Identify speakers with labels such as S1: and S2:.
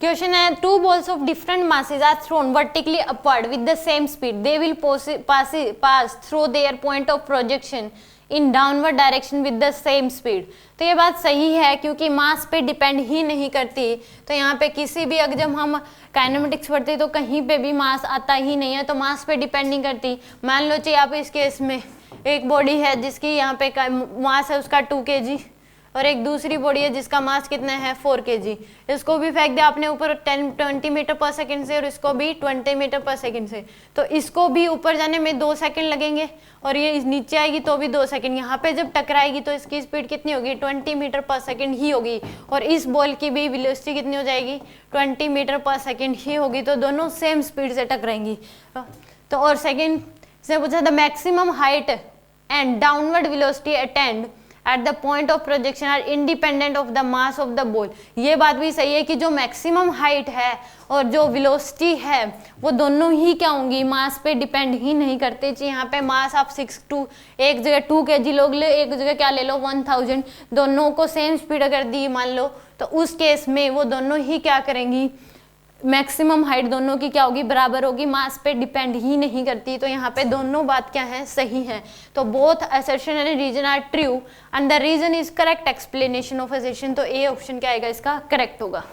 S1: Question है, two balls of different masses are thrown vertically upward with the same speed, they will pass through their point of projection in downward direction with the same speed. तो ये बात सही है क्योंकि मास पे depend ही नहीं करती। तो यहाँ पे किसी भी, अगर जब हम काइनेमेटिक्स पढ़ते हैं तो कहीं पे भी मास आता ही नहीं है, तो मास पे डिपेंड नहीं करती। मान लो चाहिए आप इस केस में एक बॉडी है जिसकी यहाँ पे मास है उसका 2 kg, और एक दूसरी बॉडी है जिसका मास कितना है 4 kg। इसको भी फेंक दिया आपने ऊपर 20 मीटर पर सेकंड से, और इसको भी 20 मीटर पर सेकंड से, तो इसको भी ऊपर जाने में 2 सेकंड लगेंगे, और ये नीचे आएगी तो भी 2 सेकंड। यहाँ पे जब टकराएगी तो इसकी स्पीड कितनी होगी, 20 मीटर पर सेकंड ही होगी, और इस बॉल की भी वेलोसिटी कितनी हो जाएगी, 20 मीटर पर सेकंड ही होगी। तो दोनों सेम स्पीड से टकराएंगी। तो और सेकंड से पूछा, the maximum height and downward velocity attend at the point of projection are independent of the mass of the ball। ये बात भी सही है कि जो मैक्सिमम हाइट है और जो वेलोसिटी है वो दोनों ही क्या होंगी, मास पे डिपेंड ही नहीं करते। जी यहाँ पे मास आप 6 एक जगह 2 kg लोग ले, एक जगह क्या ले लो 1000, दोनों को सेम स्पीड अगर दी मान लो, तो उस केस में वो दोनों ही क्या करेंगी, मैक्सिमम हाइट दोनों की क्या होगी, बराबर होगी, मास पे डिपेंड ही नहीं करती। तो यहाँ पे दोनों बात क्या है, सही है। तो both assertion and reason are true and the reason is correct explanation of assertion. तो ए ऑप्शन क्या आएगा इसका, करेक्ट होगा।